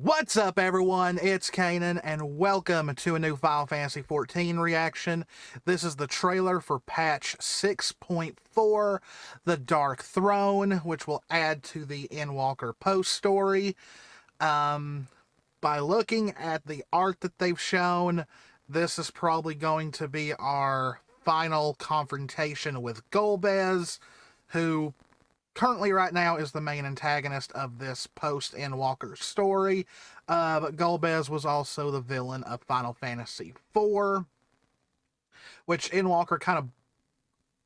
What's up, everyone? It's Cannan, and welcome to a new Final Fantasy XIV reaction. This is the trailer for patch 6.4, The Dark Throne, which will add to the Endwalker post-story. By looking at the art that they've shown, this is probably going to be our final confrontation with Golbez, who currently right now is the main antagonist of this post-Endwalker story, but Golbez was also the villain of Final Fantasy IV, which Endwalker kind of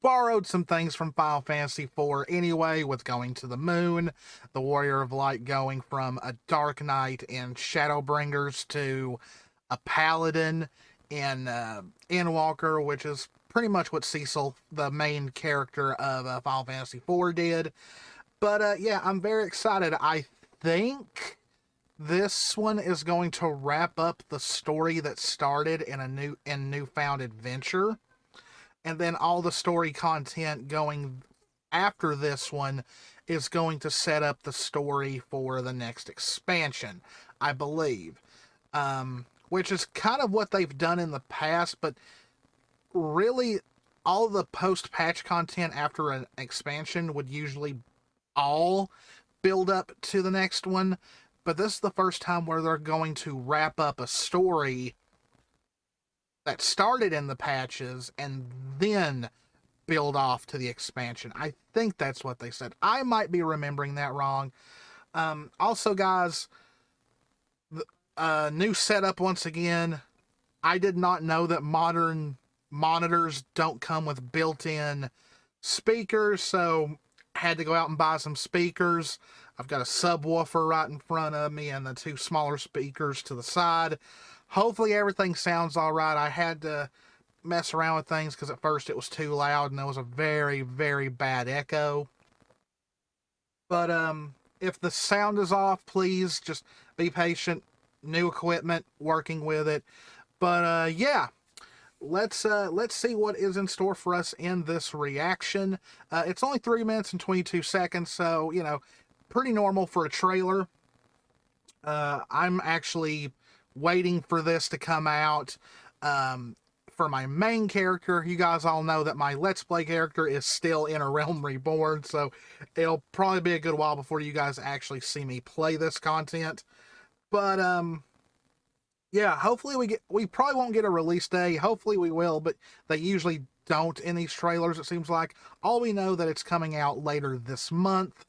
borrowed some things from Final Fantasy IV anyway, with going to the moon, the Warrior of Light going from a Dark Knight in Shadowbringers to a Paladin in Endwalker, which is pretty much what Cecil, the main character of Final Fantasy IV, did. But yeah, I'm very excited. I think this one is going to wrap up the story that started in a Newfound Adventure, and then all the story content going after this one is going to set up the story for the next expansion, I believe. Which is kind of what they've done in the past, but really all the post-patch content after an expansion would usually all build up to the next one, but this is the first time where they're going to wrap up a story that started in the patches and then build off to the expansion. I think that's what they said. I might be remembering that wrong. Also, guys, new setup once again. I did not know that modern monitors don't come with built-in speakers, so had to go out and buy some speakers. I've got a subwoofer right in front of me and the two smaller speakers to the side. Hopefully everything sounds all right. I had to mess around with things because at first it was too loud and there was a very, very bad echo. But if the sound is off, please just be patient. New equipment, working with it. But yeah, let's see what is in store for us in this reaction. It's only 3 minutes and 22 seconds, so you know, pretty normal for a trailer. I'm actually waiting for this to come out. For my main character, you guys all know that my Let's Play character is still in A Realm Reborn, so it'll probably be a good while before you guys actually see me play this content. But yeah, hopefully we probably won't get a release day. Hopefully we will, but they usually don't in these trailers, it seems like. All we know that it's coming out later this month.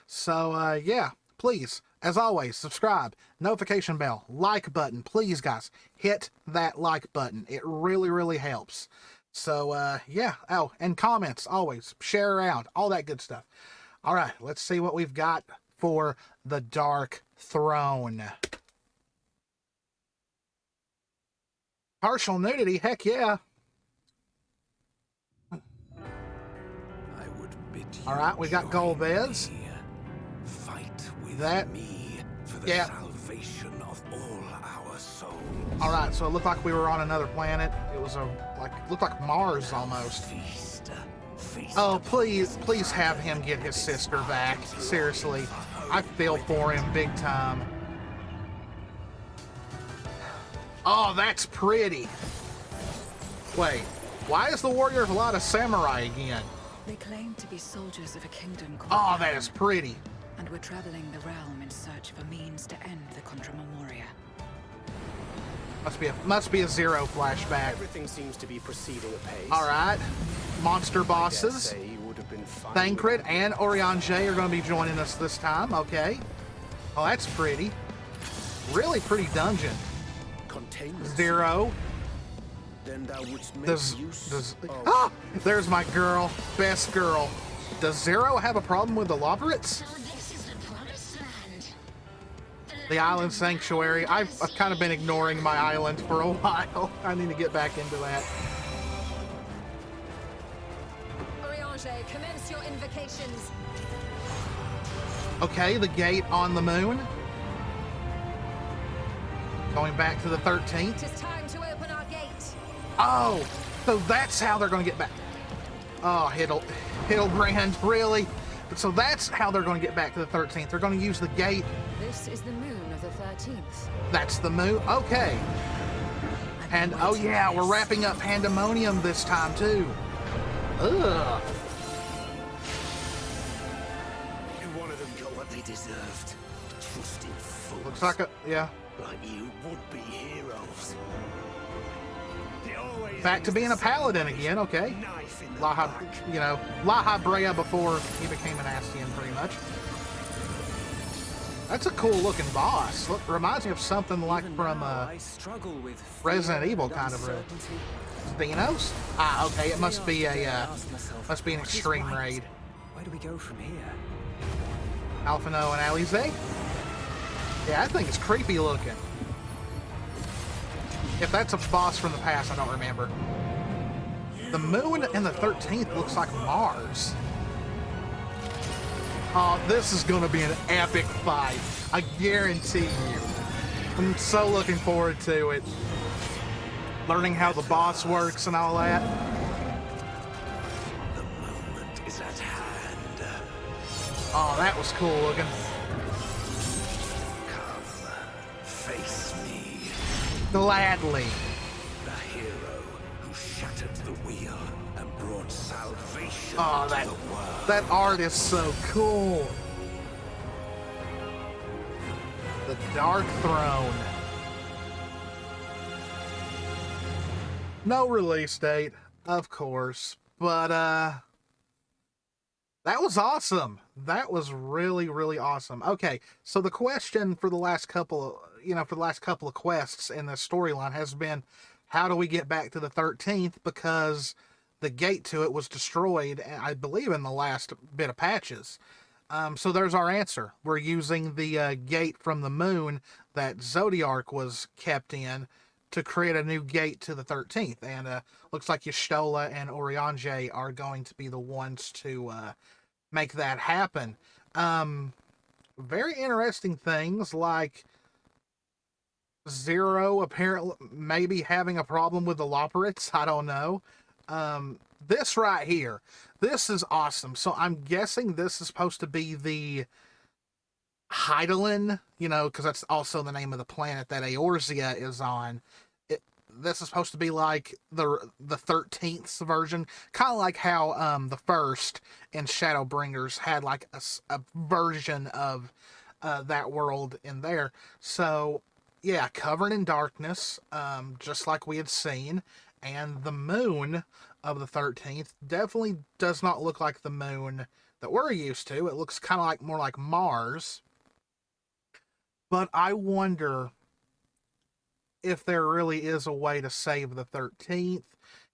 So yeah, please, as always, subscribe, notification bell, like button. Please, guys, hit that like button. It really, really helps. So yeah, oh, and comments, always. Share around, all that good stuff. All right, let's see what we've got for the Dark Throne. Partial nudity, heck yeah. I would bid you all right, we got Golbez. Fight with that me for the salvation of all our souls. All right, so it looked like we were on another planet. It was looked like Mars almost. Feast oh, please have him get his sister back. Seriously, I feel for him big time. Oh, that's pretty. Wait, why is the Warrior of Light a samurai again? They claim to be soldiers of a kingdom called Oh, Cannan, that is pretty. and we're traveling the realm in search of a means to end the Contra Memoria. Must be a Zero flashback. Everything seems to be proceeding apace. All right, monster bosses. Thancred and Oriange are going to be joining us this time. Okay. Oh, that's pretty. Really pretty dungeon. Zero. Then thou wouldst make use of... Ah! There's my girl. Best girl. Does Zero have a problem with the Lovrits? The Island Sanctuary. I've kind of been ignoring my island for a while. I need to get back into that. Oriange, commence your invocations. Okay, the gate on the moon. Going back to the 13th. It is time to open our gate. Oh, so that's how they're going to get back. Oh, Hildebrand, really? So that's how they're going to get back to the 13th. They're going to use the gate. This is the moon of the 13th. That's the moon. Okay. And oh yeah, we're wrapping up Pandemonium this time too. Ugh. One of them got what they deserved. Trusting fools. Looks like a yeah. Like you would be heroes. Back to being a paladin again. Okay. La Brea before he became an Ascian, pretty much. That's a cool looking boss. Look, reminds me of something like from Resident Evil kind of a Dinos. Ah, okay. It must be a an extreme raid. Where do we go from here? Alphino and Alize. Yeah, I think it's creepy looking. If that's a boss from the past, I don't remember. The moon and the 13th looks like Mars. Oh, this is going to be an epic fight. I guarantee you. I'm so looking forward to it. Learning how the boss works and all that. The moment is at hand. Oh, that was cool looking. Come, face me. Gladly. The hero who shattered the wheel and brought salvation Oh, to the world. that art is so cool. The Dark Throne. No release date, of course, but that was awesome. That was really, really awesome. Okay, so the question for the last couple of quests in this storyline has been, how do we get back to the 13th? Because the gate to it was destroyed, I believe, in the last bit of patches. So there's our answer. We're using the gate from the moon that Zodiark was kept in to create a new gate to the 13th. And looks like Y'shtola and Oriange are going to be the ones to make that happen. Very interesting things like Zero apparently maybe having a problem with the Loporrits. I don't know. This right here, this is awesome. So I'm guessing this is supposed to be the Hydaelyn, because that's also the name of the planet that Eorzea is on. This is supposed to be like the 13th version, kind of like how the first in Shadowbringers had like a version of that world in there. So yeah, covered in darkness, just like we had seen, and the moon of the 13th definitely does not look like the moon that we're used to. It looks kind of like more like Mars. But I wonder if there really is a way to save the 13th.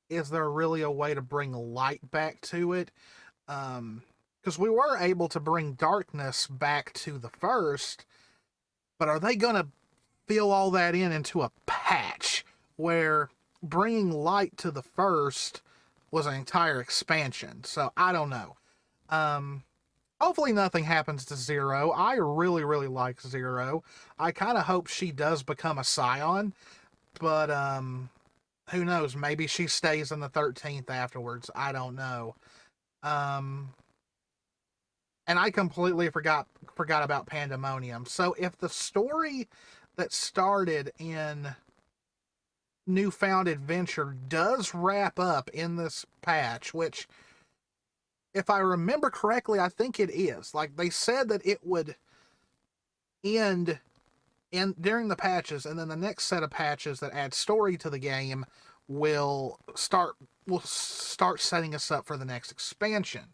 Is there really a way to bring light back to it? Because we were able to bring darkness back to the first, but are they going to fill all that into a patch where bringing light to the first was an entire expansion? So I don't know. Hopefully nothing happens to Zero. I really, really like Zero. I kind of hope she does become a Scion, but who knows? Maybe she stays in the 13th afterwards. I don't know. And I completely forgot about Pandemonium. So if the story that started in Newfound Adventure does wrap up in this patch, which, if I remember correctly, I think it is. Like, they said that it would end during the patches, and then the next set of patches that add story to the game will start setting us up for the next expansion.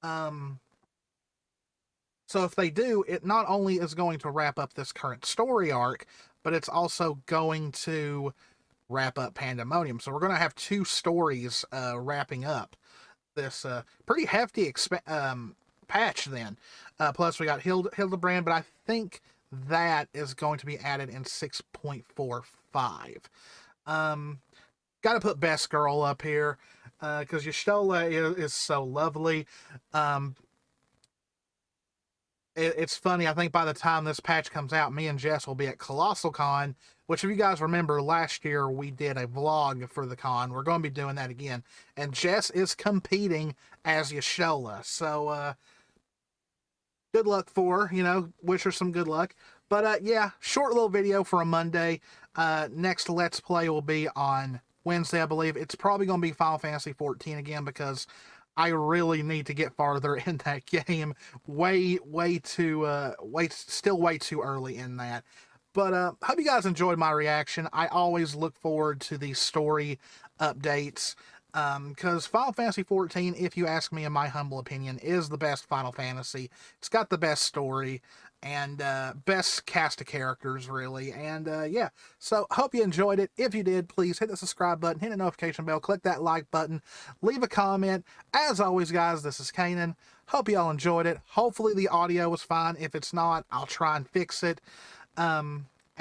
So if they do, it not only is going to wrap up this current story arc, but it's also going to wrap up Pandemonium. So we're going to have two stories wrapping up this pretty hefty patch then. Plus we got Hildebrand, but I think that is going to be added in 6.45. Got to put Best Girl up here because Y'shtola is so lovely. It's funny, I think by the time this patch comes out, me and Jess will be at Colossal Con, which, if you guys remember, last year we did a vlog for the con. We're going to be doing that again. And Jess is competing as Y'shtola. So good luck for, you know, wish her some good luck. But yeah, short little video for a Monday. Next Let's Play will be on Wednesday, I believe. It's probably going to be Final Fantasy XIV again because I really need to get farther in that game. Still way too early in that. But hope you guys enjoyed my reaction. I always look forward to these story updates. Because Final Fantasy XIV, if you ask me in my humble opinion, is the best Final Fantasy. It's got the best story and best cast of characters, really. And yeah, so hope you enjoyed it. If you did, please hit the subscribe button, hit the notification bell, click that like button, leave a comment. As always, guys, this is Canaan. Hope you all enjoyed it. Hopefully the audio was fine. If it's not, I'll try and fix it.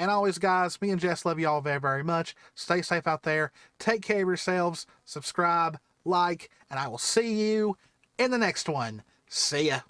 And always, guys, me and Jess love you all very, very much. Stay safe out there. Take care of yourselves. Subscribe, like, and I will see you in the next one. See ya.